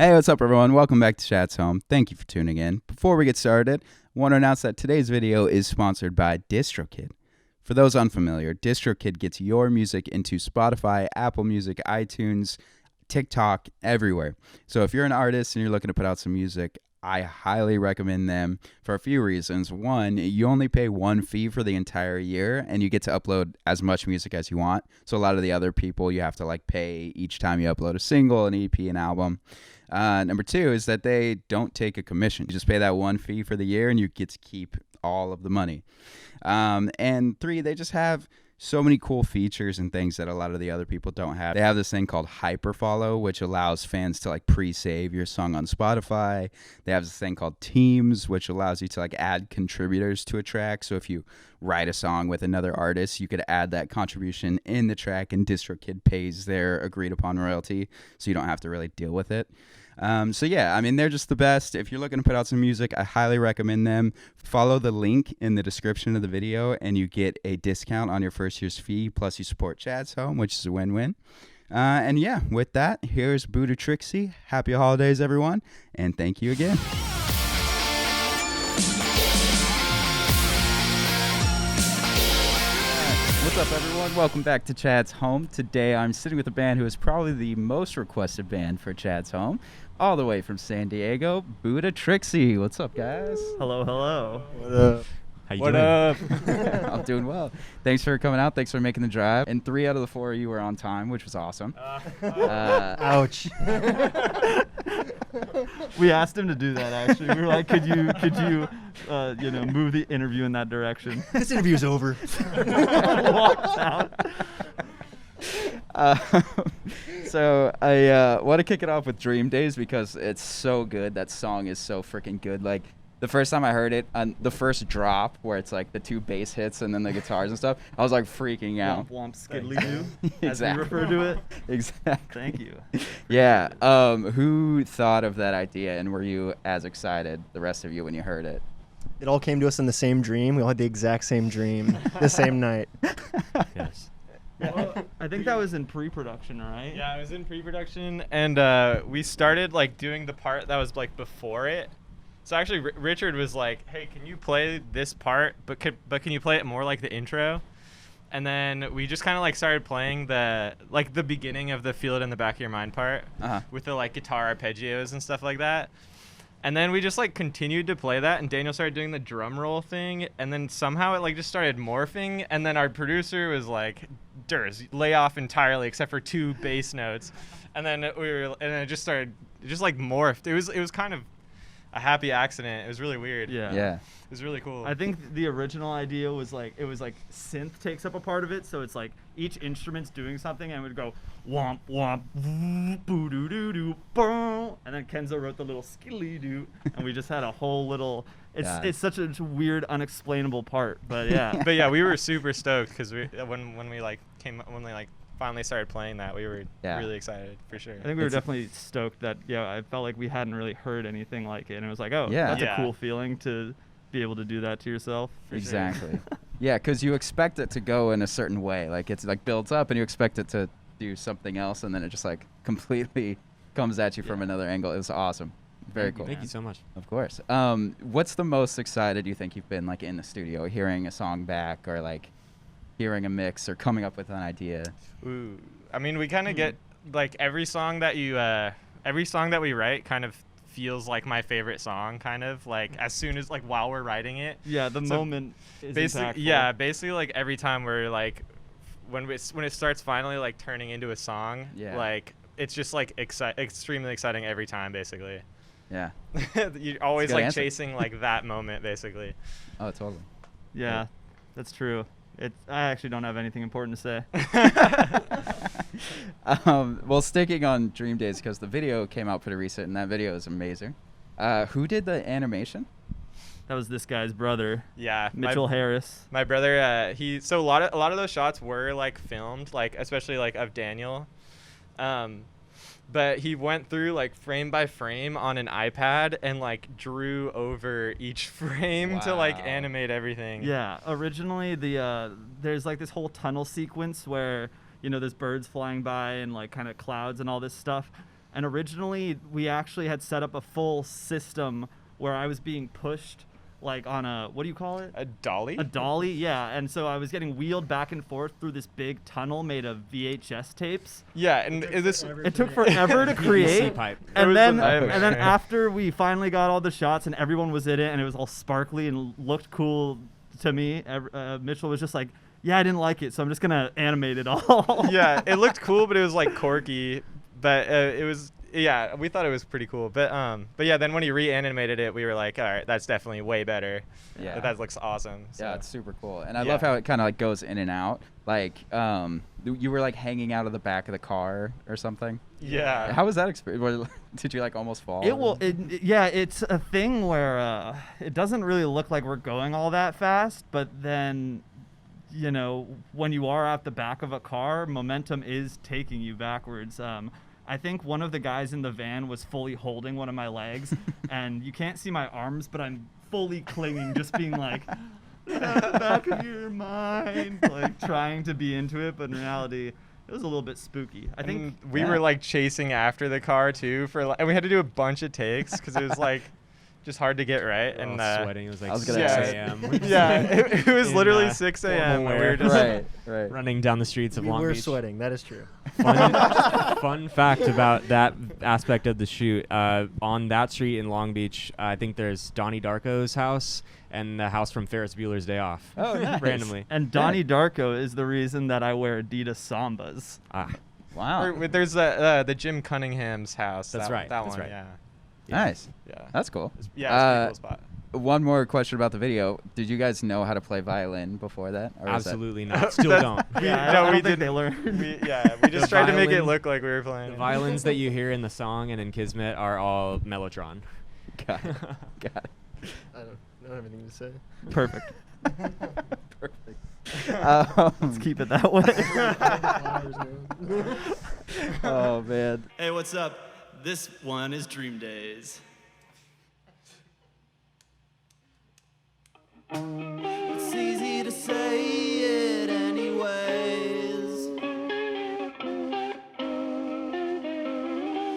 Hey, what's up, everyone? Welcome back to Chat's Home. Thank you for tuning in. Before we get started, I want to announce that today's video is sponsored by DistroKid. For those unfamiliar, DistroKid gets your music into Spotify, Apple Music, iTunes, TikTok, everywhere. So if you're an artist and you're looking to put out some music, I highly recommend them for a few reasons. One, you only pay one fee for the entire year and you get to upload as much music as you want. So a lot of the other people, you have to pay each time you upload a single, an EP, an album. Number two is that they don't take a commission. You just pay that one fee for the year and you get to keep all of the money. And three, they just have so many cool features and things that a lot of the other people don't have. They have this thing called hyperfollow, which allows fans to pre-save your song on Spotify. They have this thing called Teams, which allows you to add contributors to a track. So if you write a song with another artist, you could add that contribution in the track and DistroKid pays their agreed upon royalty, so you don't have to really deal with it. So yeah, I mean, they're just the best. If you're looking to put out some music, I highly recommend them. Follow the link in the description of the video and you get a discount on your first year's fee, plus you support Chat's Home, which is a win-win. And yeah, with that, here's Buddha Trixie. Happy holidays, everyone, and thank you again. What's up, everyone? Welcome back to Chad's Home. Today I'm sitting with a band who is probably the most requested band for Chad's Home, all the way from San Diego, Buddha Trixie. What's up, guys? Hello, hello. What up? How you What doing? up? I'm doing well. Thanks for coming out. Thanks for making the drive. And 3 out of the 4 of you were on time, which was awesome. Ouch. We asked him to do that. Actually, we were like, "Could you, move the interview in that direction?" This interview's over. Walks out. So I want to kick it off with Dream Daze because it's so good. That song is so freaking good. The first time I heard it, on the first drop where it's the 2 bass hits and then the guitars and stuff, I was freaking out. Womp womp skiddly doo, as we Exactly. refer to it. Exactly. Thank you. Yeah. Who thought of that idea, and were you as excited, the rest of you, when you heard it? It all came to us in the same dream. We all had the exact same dream the same night. Yes. Well, I think that was in pre-production, right? Yeah, I was in pre-production, and we started doing the part that was before it. So actually, Richard was like, "Hey, can you play this part? But can you play it more like the intro?" And then we just kind of started playing the beginning of the "Feel It in the Back of Your Mind" part with the guitar arpeggios and stuff like that. And then we just continued to play that, and Daniel started doing the drum roll thing, and then somehow it just started morphing, and then our producer was like, "Durs, lay off entirely except for 2 bass notes," and then it just morphed. It was kind of a happy accident. It was really weird. Yeah. Yeah. It was really cool. I think the original idea was it was synth takes up a part of it, so it's each instrument's doing something and it would go womp womp boo doo doo doo boom, and then Kenzo wrote the little skilly doo, and we just had a whole little. It's such a weird, unexplainable part, but yeah. But yeah, we were super stoked because when we finally started playing that, we were really excited for sure. I think we were definitely stoked that I felt like we hadn't really heard anything like it, and it was that's a cool feeling to be able to do that to yourself. Exactly. Yeah, because you expect it to go in a certain way. It's builds up and you expect it to do something else, and then it just completely comes at you from another angle. It was awesome. Very cool. Thank you so much. Of course. What's the most excited you think you've been in the studio, hearing a song back, or hearing a mix, or coming up with an idea? Ooh, I mean, we kind of get every song that we write kind of feels like my favorite song, kind of as soon as while we're writing it. Yeah, the moment is basically impactful. Yeah, basically every time we're when it starts finally turning into a song, it's just extremely exciting every time, basically. Yeah. You're always Good answer. chasing that moment, basically. Oh, totally. Yeah, that's true. I actually don't have anything important to say. Well, sticking on Dream Daze, because the video came out pretty recent, and that video is amazing. Who did the animation? That was this guy's brother. Yeah, Mitchell Harris. My brother. So a lot of those shots were filmed, especially of Daniel. But he went through frame by frame on an iPad and drew over each frame to animate everything. Yeah, originally there's this whole tunnel sequence where there's birds flying by and kind of clouds and all this stuff. And originally, we actually had set up a full system where I was being pushed like on a, what do you call it? A dolly? A dolly, yeah. And so I was getting wheeled back and forth through this big tunnel made of VHS tapes. Yeah, and It took forever to create. pipe. And was then, a nightmare. and then after we finally got all the shots and everyone was in it and it was all sparkly and looked cool to me, Mitchell was just like, yeah, I didn't like it, so I'm just gonna animate it all. yeah, it looked cool, but it was like quirky. But it was, yeah, we thought it was pretty cool. But yeah, then when he reanimated it, we were like, all right, that's definitely way better. Yeah. That looks awesome. So. Yeah, it's super cool, and I Yeah. love how it kind of like goes in and out. Like, you were like hanging out of the back of the car or something. Yeah. How was that experience? Did you like almost fall? Yeah, it's a thing where it doesn't really look like we're going all that fast, but then, you know, when you are at the back of a car, momentum is taking you backwards. I think one of the guys in the van was fully holding one of my legs, and you can't see my arms, but I'm fully clinging, just being like, back of your mind, like trying to be into it, but in reality, it was a little bit spooky. I think we were like chasing after the car too and we had to do a bunch of takes because it was like just hard to get right. We're And all sweating. It was like I was 6 gonna say- a.m. yeah, it was In, literally 6 a.m. formal and we were wear. just right. running down the streets of We Long were Beach. sweating. That is true. Fun fact about that aspect of the shoot. On that street in Long Beach, I think there's Donnie Darko's house and the house from Ferris Bueller's Day Off. Oh, nice. Randomly. and Donnie Darko is the reason that I wear Adidas Sambas. Ah, Wow. there's the Jim Cunningham's house. That's right, That that's one. right. Yeah. Nice. Yeah. That's cool. Yeah, it's a pretty cool spot. One more question about the video. Did you guys know how to play violin before that? Or was that- absolutely not. Still don't. Yeah, no, I we don't think didn't. they learned. We just tried to make it violin- look like we were playing. The violins that you hear in the song and in Kismet are all Mellotron. Got it. Got it. I don't have anything to say. Perfect. Perfect. Let's keep it that way. Oh man. Hey, what's up? This one is Dream Daze. It's easy to say it anyways.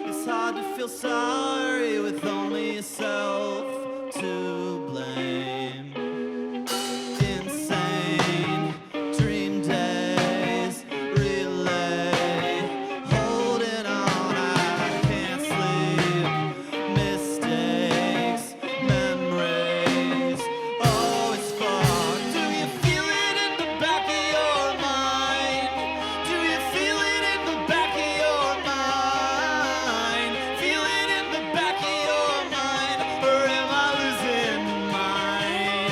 It's hard to feel sorry with only yourself to blame. Insane dream days, relay, holding on, I can't sleep. Mistakes, memories, oh, it's far. Do you feel it in the back of your mind? Do you feel it in the back of your mind? Feel it in the back of your mind, or am I losing mine?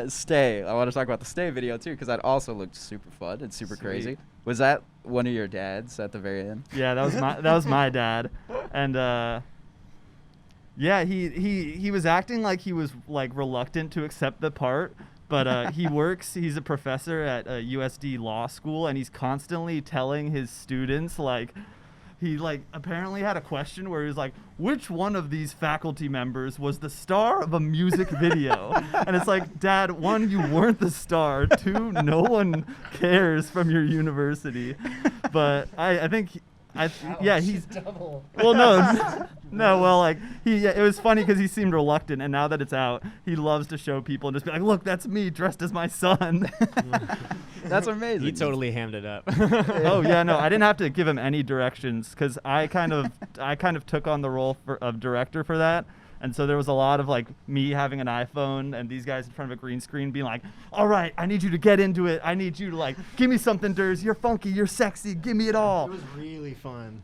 Stay. I want to talk about the Stay video too, because that also looked super fun and super Sweet. crazy. Was that one of your dads at the very end? Yeah, that was my dad, and yeah, he was acting like he was like reluctant to accept the part, but he's a professor at USD Law School, and he's constantly telling his students like. He apparently had a question where he was like, which one of these faculty members was the star of a music video? And it's like, Dad, one, you weren't the star. Two, no one cares from your university. But I think he's double. well, no, it was funny because he seemed reluctant, and now that it's out, he loves to show people and just be like, look, that's me dressed as my son. That's amazing. He totally hammed it up. Oh yeah, no, I didn't have to give him any directions because I kind of took on the role of director for that. And so there was a lot of like me having an iPhone and these guys in front of a green screen being like, all right, I need you to get into it. I need you to like, give me something, Daze. You're funky. You're sexy. Give me it all. It was really fun.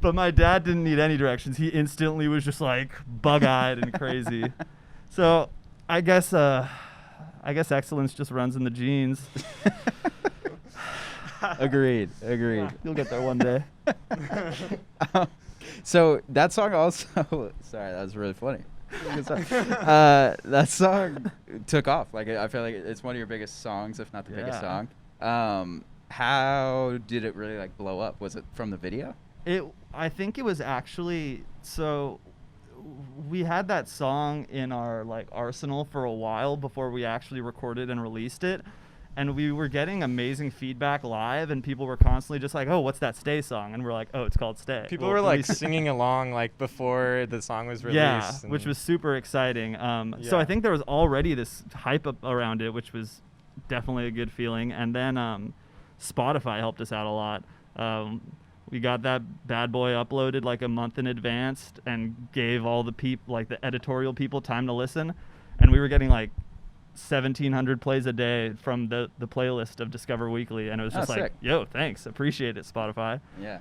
But my dad didn't need any directions. He instantly was just like bug-eyed and crazy. So I guess excellence just runs in the genes. Agreed. You'll get there one day. So that song also, sorry, that was really funny. That song took off. Like, I feel like it's one of your biggest songs, if not the biggest Yeah. song. How did it really like blow up? Was it from the video? I think it was actually, so we had that song in our like arsenal for a while before we actually recorded and released it. And we were getting amazing feedback live, and people were constantly just like, oh, what's that Stay song? And we're like, oh, it's called Stay. People We'll were like release it. singing along like before the song was released. Yeah, and which was super exciting. So Yeah. I think there was already this hype around it, which was definitely a good feeling. And then Spotify helped us out a lot. We got that bad boy uploaded like a month in advance and gave all the people, like the editorial people, time to listen. And we were getting like 1,700 plays a day from the playlist of Discover Weekly. And it was Oh, just like, sick. yo, thanks. Appreciate it, Spotify. Yeah.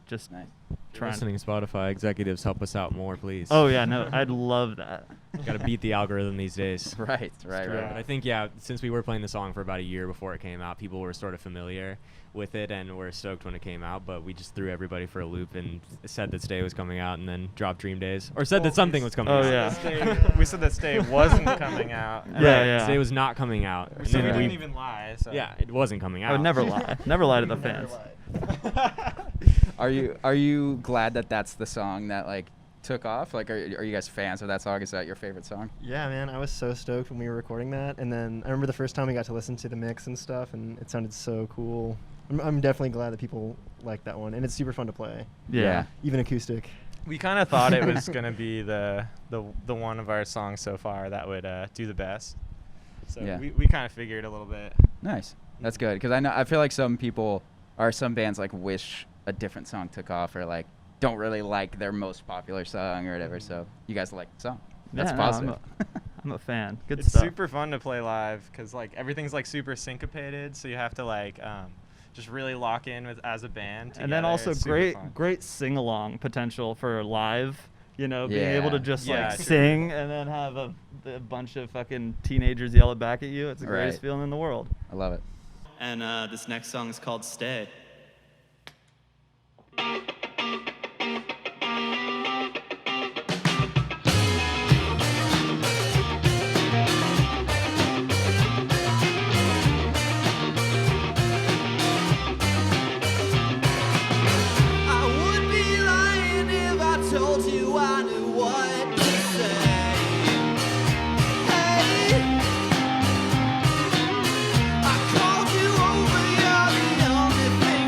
Just Nice. trying. Listening Spotify executives, help us out more, please. Oh, yeah, no, I'd love that. Got to beat the algorithm these days. Right. But I think, since we were playing the song for about a year before it came out, people were sort of familiar with it and were stoked when it came out, but we just threw everybody for a loop and said that Stay was coming out and then dropped Dream Days. Or said that something was coming Oh, out. yeah. we said that Stay wasn't coming out. and Yeah, Right, yeah. Stay was not coming out. And So then we we- didn't even lie. So. yeah, it wasn't coming out. I would never lie. Never lie to the fans. Are you glad that that's the song that like took off? Like, are you guys fans of that song? Is that your favorite song? Yeah, man, I was so stoked when we were recording that, and then I remember the first time we got to listen to the mix and stuff, and it sounded so cool. I'm definitely glad that people like that one, and it's super fun to play, Yeah. even acoustic. We kind of thought it was gonna be the one of our songs so far that would do the best. So Yeah. we kind of figured a little bit. Nice. That's good, because I feel like some people or some bands like wish a different song took off, or like don't really like their most popular song or whatever. So you guys like the song. That's Yeah, no, positive. I'm a fan. Good It's stuff. super fun to play live because like everything's like super syncopated, so you have to like just really lock in with as a band. And then together. also It's super fun. great sing-along potential for live. You know, being able to Yeah. just Yeah, like true. sing and then have a bunch of fucking teenagers yell it back at you. It's the greatest Right. feeling in the world. I love it. And this next song is called Stay. I would be lying if I told you I knew what to say. Hey, I called you over, you're the only thing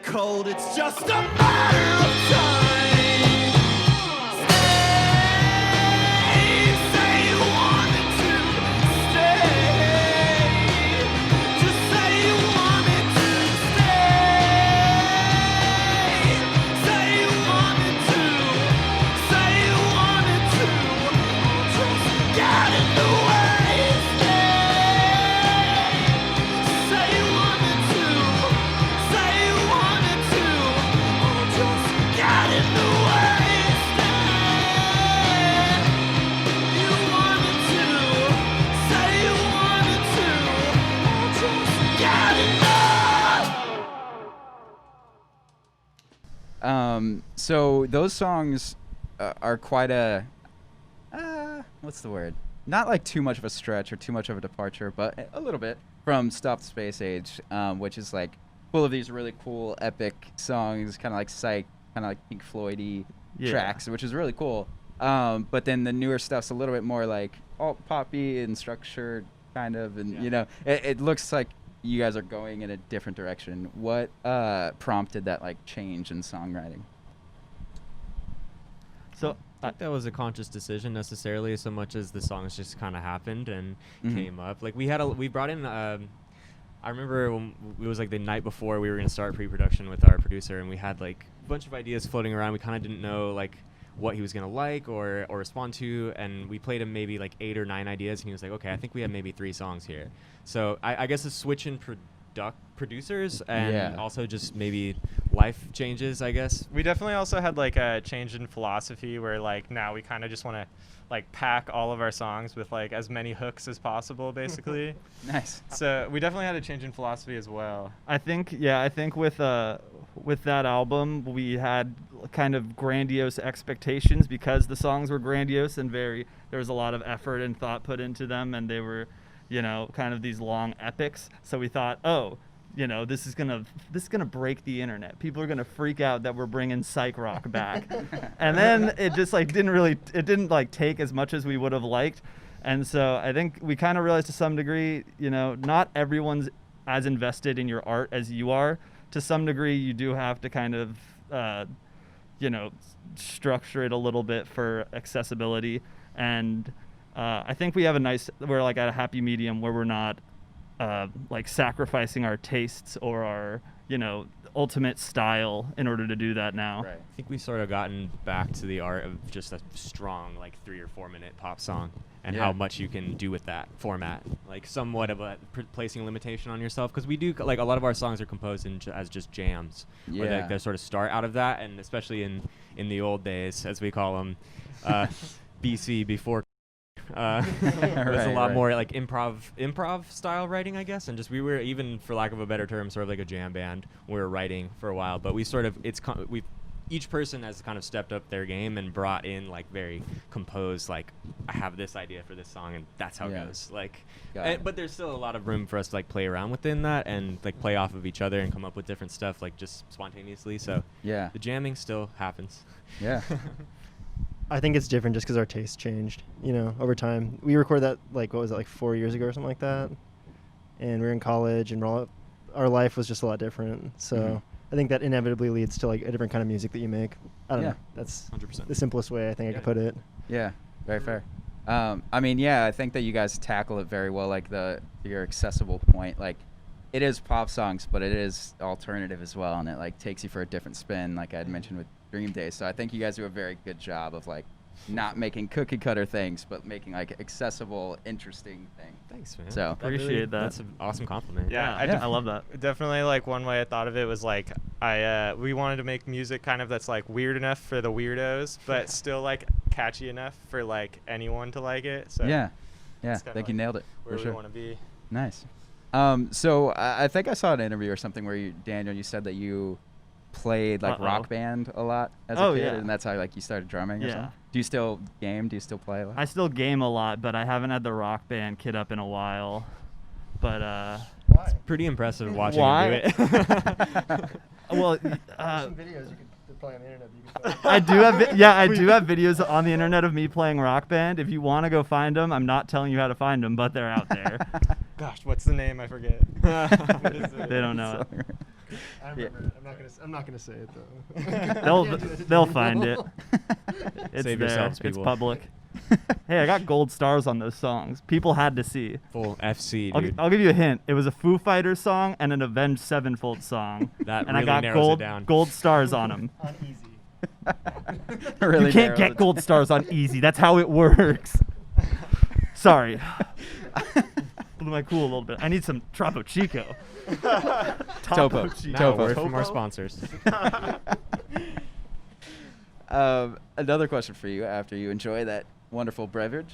and cold, it's just a matter of time. Stay, say you wanted to stay. Just say you wanted to stay. Say you wanted to. Say you wanted to. Just get in the way. Stay. Say you wanted to. Say you wanted to. Just get in the way. Stay. You wanted to. Say you wanted to. Just get in the. So those songs are quite a what's the word? Not like too much of a stretch or too much of a departure, but a little bit from Stop the Space Age, which is like full of these really cool epic songs, kind of like psych, kind of like Pink Floyd-y Yeah. tracks, which is really cool. But then the newer stuff's a little bit more like alt poppy and structured kind of, and you know, it looks like you guys are going in a different direction. What prompted that like change in songwriting? So I think that was a conscious decision necessarily, so much as the songs just kind of happened and came up. Like we brought in. I remember when it was like the night before we were gonna start pre-production with our producer, and we had like a bunch of ideas floating around. We kind of didn't know like what he was gonna like or respond to, and we played him maybe like 8 or 9 ideas, and he was like, okay, I think we have maybe 3 songs here. So I guess a switch in producers and also just maybe life changes, I guess. We definitely also had like a change in philosophy where like now we kind of just want to like pack all of our songs with like as many hooks as possible, basically. Nice. So we definitely had a change in philosophy as well. I think with that album we had kind of grandiose expectations because the songs were grandiose and there was a lot of effort and thought put into them, and they were, you know, kind of these long epics. So we thought, oh, you know, this is gonna break the internet. People are gonna freak out that we're bringing psych rock back, and then it just like didn't like take as much as we would have liked, and so I think we kind of realized to some degree, you know, not everyone's as invested in your art as you are. To some degree, you do have to kind of, you know, structure it a little bit for accessibility, and I think we're like at a happy medium where we're not like sacrificing our tastes or our, you know, ultimate style in order to do that now. Right. I think we sort of gotten back to the art of just a strong like 3 or 4 minute pop song and how much you can do with that format, like somewhat of a placing a limitation on yourself, because we do like a lot of our songs are composed as just jams, where they sort of start out of that, and especially in the old days, as we call them, BC, before there's a lot more like improv style writing, I guess, and just we were, even for lack of a better term, sort of like a jam band. We were writing for a while, but we sort of each person has kind of stepped up their game and brought in like very composed, like I have this idea for this song and that's how it goes. Like, but there's still a lot of room for us to like play around within that and like play off of each other and come up with different stuff like just spontaneously. So the jamming still happens. Yeah. I think it's different just because our tastes changed, you know, over time. We recorded that, like, what was it, like 4 years ago or something like that? And we were in college, and our life was just a lot different. So I think that inevitably leads to, like, a different kind of music that you make. I don't know. That's 100%. the simplest way I think I could put it. Yeah, very fair. I mean, I think that you guys tackle it very well, like your accessible point. Like, it is pop songs, but it is alternative as well, and it, like, takes you for a different spin, like I had mentioned with Dream Daze. So I think you guys do a very good job of like not making cookie cutter things, but making like accessible, interesting things. Thanks, man. So Appreciate that. That's an awesome compliment. Yeah, I love that. Definitely, like one way I thought of it was like we wanted to make music kind of that's like weird enough for the weirdos, but still like catchy enough for like anyone to like it. So yeah, I it's think kinda you like nailed it where for we sure. want to be. Nice. So I think I saw an interview or something where Daniel, you said that you played like rock band a lot as a kid, and that's how like you started drumming or something. Do you still game? Do you still play a lot? I still game a lot, but I haven't had the rock band kit up in a while. But It's pretty impressive watching Why? him do it. well, some videos you could play on the internet. I do have I do have videos on the internet of me playing rock band. If you want to go find them, I'm not telling you how to find them, but they're out there. Gosh, what's the name? I forget. What is it? They don't know it. I Yeah. remember it. I'm not gonna say it though. They'll find it. It's Save there. yourselves, It's people. public. Hey, I got gold stars on those songs. People had to see. Full FC, I'll, dude. I'll give you a hint. It was a Foo Fighters song and an Avenged Sevenfold song. That and really I got narrows it down. gold stars on them. On easy. Really You can't narrows get it gold stars on easy. That's how it works. Sorry. Blew my cool a little bit. I need some Topo Chico. Topo. Chico. Now, Topo. word from our sponsors. Another question for you after you enjoy that wonderful beverage.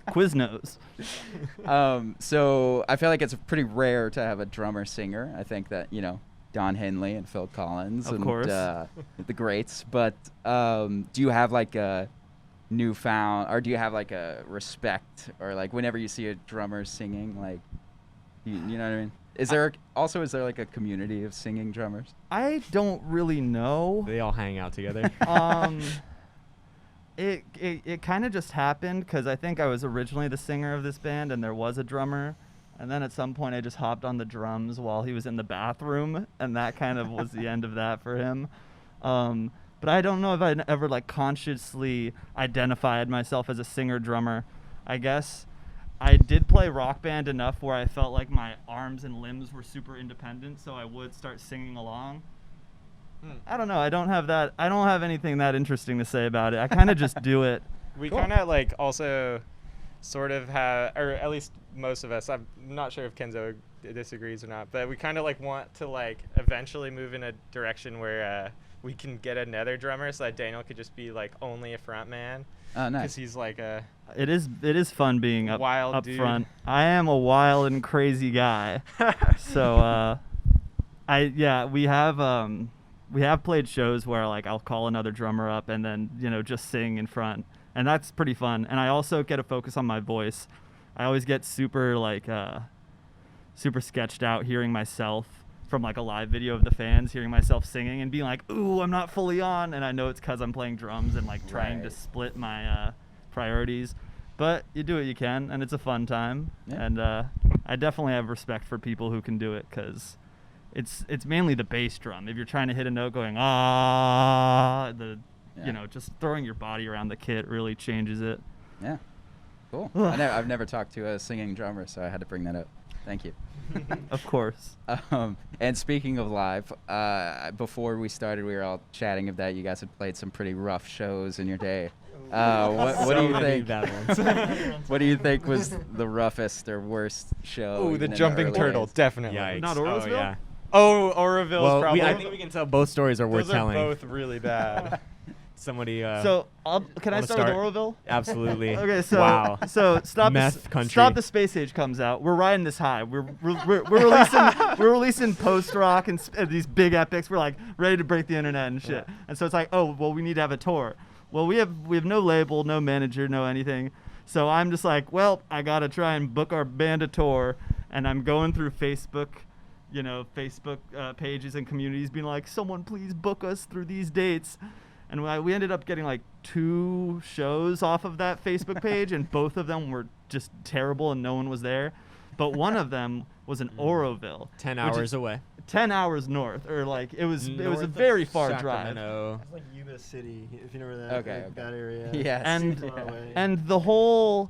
Quiznos. So I feel like it's pretty rare to have a drummer singer. I think that, Don Henley and Phil Collins Of and course. The greats. But do you have like a newfound, or do you have like a respect, or like whenever you see a drummer singing, like, you know what I mean? Is there like a community of singing drummers? I don't really know. They all hang out together. It kind of just happened because I think I was originally the singer of this band and there was a drummer, and then at some point I just hopped on the drums while he was in the bathroom, and that kind of was the end of that for him. But I don't know if I ever like consciously identified myself as a singer drummer. I guess I did play Rock Band enough where I felt like my arms and limbs were super independent, so I would start singing along. I don't know. I don't have anything that interesting to say about it. I kind of just do it. We Cool. kind of like also sort of have, or at least most of us, I'm not sure if Kenzo disagrees or not, but we kind of like want to like eventually move in a direction where we can get another drummer so that Daniel could just be like only a front man. Oh, Because nice. he's like a It is fun being up Wild dude. front. I am a wild and crazy guy. So we have played shows where like I'll call another drummer up and then just sing in front, and that's pretty fun. And I also get a focus on my voice. I always get super sketched out hearing myself from like a live video of the fans, hearing myself singing and being like, ooh, I'm not fully on. And I know it's because I'm playing drums and like trying to Right. split my priorities. But you do what you can, and it's a fun time. Yeah. And I definitely have respect for people who can do it, because it's mainly the bass drum. If you're trying to hit a note going, just throwing your body around the kit really changes it. Yeah. Cool. I've never talked to a singing drummer, so I had to bring that up. Thank you. Of course. And speaking of live, before we started, we were all chatting of that. You guys had played some pretty rough shows in your day. What do you think? What do you think was the roughest or worst show? oh, even the in jumping early turtle, days? definitely. Yikes. Not Oh, Oroville? yeah. Oh, Oroville's Well, probably. I think we can tell both stories are worth those are telling. both really bad. Somebody. So can I wanna start with start? Oroville? Absolutely. Okay, so Wow. so stop Meth country. Stop the Space Age comes out. We're riding this high. We're releasing post rock and these big epics. We're like ready to break the internet and shit. Yeah. And so it's like, oh well, we need to have a tour. Well, we have no label, no manager, no anything. So I'm just like, well, I gotta try and book our band a tour. And I'm going through Facebook pages and communities, being like, someone please book us through these dates. And we ended up getting like 2 shows off of that Facebook page, and both of them were just terrible and no one was there. But one of them was in Oroville, 10 which hours is away. 10 hours north, or like it was a North of very far drive. Sacramento. It's like Yuba City, if you know where that. Okay, okay. That area. Yes. And Super far away. and the whole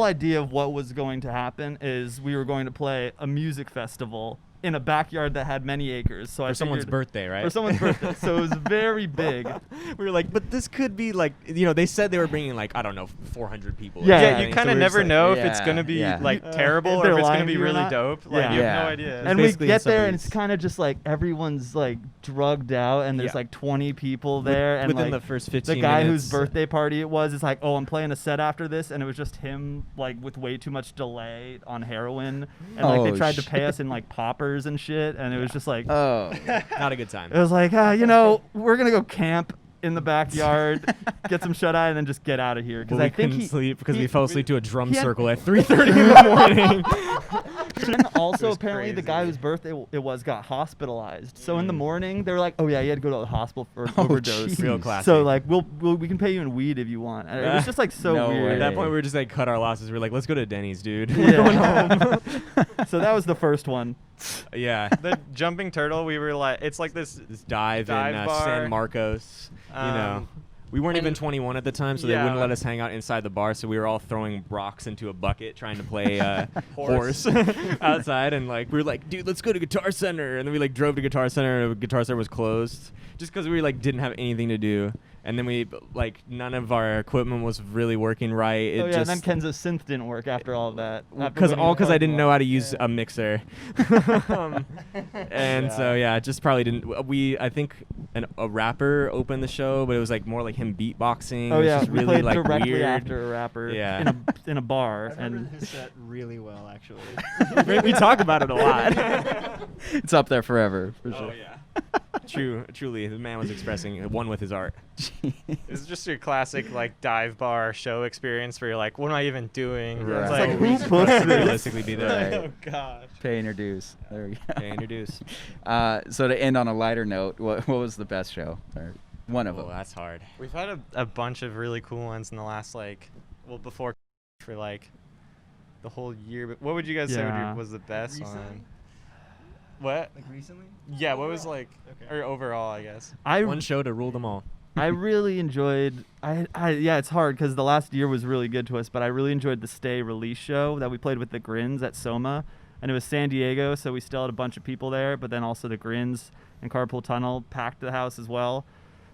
idea of what was going to happen is we were going to play a music festival in a backyard that had many acres. So I For someone's figured- birthday, right? For someone's birthday. So it was very big. We were like, but this could be like, they said they were bringing like, I don't know, 400 people. or Yeah, Yeah, something. you So kind we of were just never like, know if it's yeah, gonna be yeah. like terrible if or they're if it's lying gonna be to you or really not. dope. Like Yeah. you have Yeah. no idea. And we basically get there and somebody's- it's kind of just like everyone's like drugged out and there's Yeah. like 20 people there, and Within like the first the 15 guy minutes. whose birthday party it was is like, oh, I'm playing a set after this, and it was just him like with way too much delay on heroin, and like Oh, they tried to shit. pay us in like poppers and shit, and it was just like Oh. Not a good time. it was like we're gonna go camp in the backyard, get some shut eye, and then just get out of here, But because we I think couldn't sleep because he- we fell asleep to a drum he had- circle at 3:30 in the morning. And also, was apparently, the guy crazy. whose birthday it was got hospitalized. So in the morning, they were like, "Oh yeah, you had to go to the hospital for an Oh, overdose." jeez. Real classy. So like, we can pay you in weed if you want. And it was just like so No weird. At that way. point, we were just like cut our losses. We were like, let's go to Denny's, dude. Yeah. We're going home. So that was the first one. Yeah. The jumping turtle, we were like, it's like this. This dive Dive in bar. San Marcos. You know, we weren't even 21 at the time, so they yeah. wouldn't let us hang out inside the bar. So we were all throwing rocks into a bucket, trying to play Horse. horse outside. And like we were like, dude, let's go to Guitar Center. And then we like drove to Guitar Center, and Guitar Center was closed just because we like didn't have anything to do. And then we like none of our equipment was really working right. It Oh yeah, and just then Kenzo's synth didn't work after all of that. because I didn't know how to use a mixer, and so yeah, it just probably didn't. I think a rapper opened the show, but it was like more like him beatboxing. Oh It was yeah, just we really played like directly weird. after a rapper. Yeah. In a bar, I remember and his set really well, actually. we talk about it a lot. It's up there forever, for sure. Oh yeah. Truly, the man was expressing one with his art. It's just your classic like dive bar show experience where you're like, what am I even doing? Right. It's It's like, like, who We should puts this? realistically be there. Right. oh gosh. Paying your dues. There we go. Okay, introduce. So to end on a lighter note, what was the best show? Or one of Oh, them. that's hard. We've had a bunch of really cool ones in the last before for like the whole year. But what would you guys say Yeah. was the best recently? one? What? Like recently? Yeah, what was like Okay. or overall, I guess. One show to rule them all. I really enjoyed. Yeah, it's hard because the last year was really good to us, but I really enjoyed the Stay release show that we played with the Grins at Soma, and it was San Diego, so we still had a bunch of people there, but then also the Grins and Carpool Tunnel packed the house as well,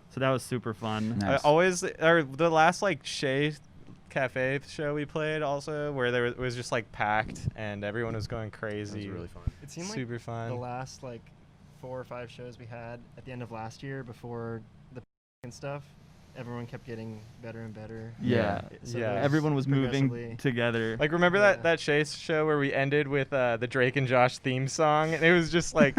so that was super fun. Nice. The last like Shea Cafe show we played also where it was just like packed and everyone was going That crazy. was really fun. It seemed like Super fun. the last like 4 or 5 shows we had at the end of last year before the and stuff, everyone kept getting better and better. Yeah, So Yeah. it was everyone was moving progressively- together. Like remember Yeah. that Shea show where we ended with the Drake and Josh theme song and it was just like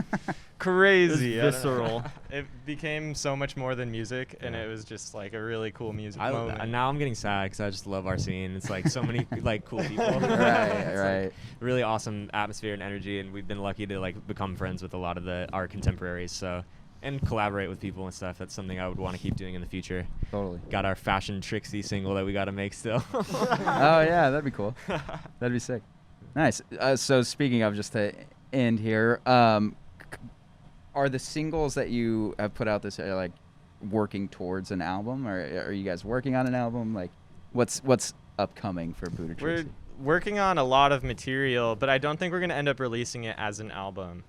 crazy. I don't know. visceral. It became so much more than music and it was just like a really cool music I, moment. now I'm getting sad because I just love our scene. It's like so many like cool people. Right, It's, like, right. really awesome atmosphere and energy, and we've been lucky to like become friends with a lot of our contemporaries. So, and collaborate with people and stuff. That's something I would want to keep doing in the future. Totally. Got our Fashion Trixie single that we got to make still. Oh yeah, that'd be cool. That'd be sick. Nice. So speaking of, just to end here, are the singles that you have put out this year like working towards an album, or are you guys working on an album? Like, what's upcoming for Buddha We're Trixie? working on a lot of material, but I don't think we're going to end up releasing it as an album.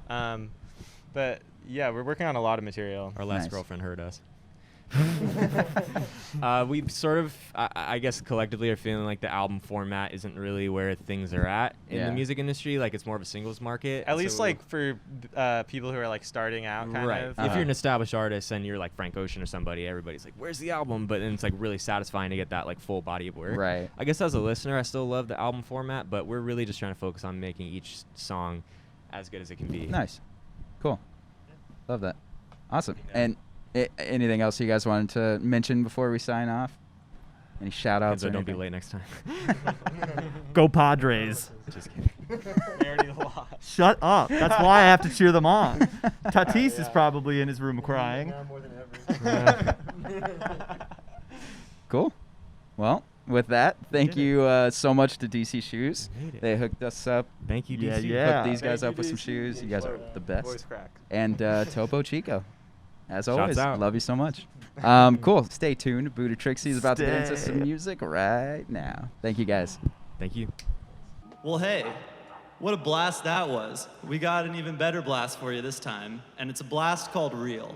But yeah, we're working on a lot of material. Our last Nice. girlfriend heard us. We sort of, I guess, collectively are feeling like the album format isn't really where things are at in Yeah. the music industry. Like, it's more of a singles market. At least so- like for people who are like starting out kind right. of. If Uh-huh. you're an established artist and you're like Frank Ocean or somebody, everybody's like, "Where's the album?" But then it's like really satisfying to get that like full body of work. Right. I guess as a listener, I still love the album format, but we're really just trying to focus on making each song as good as it can be. Nice. Cool. Love that. Awesome. And anything else you guys wanted to mention before we sign off? Any shout outs? So don't be late next time. Go Padres. Just kidding. They already lost. Shut up. That's why I have to cheer them on. Tatis is probably in his room crying. Now more than ever. Cool. Well, with that, thank you so much to DC Shoes. We made it. They hooked us up. Thank you, Yeah, DC. yeah. Hooked these Thank guys you, up with some DC. shoes. You guys are the best. Voice crack. And Topo Chico. As Shouts always, out. love you so much. Cool. Stay tuned. Buddha Trixie is about to get into some Stay. music right now. Thank you guys. Thank you. Well, hey, what a blast that was. We got an even better blast for you this time, and it's a blast called Real.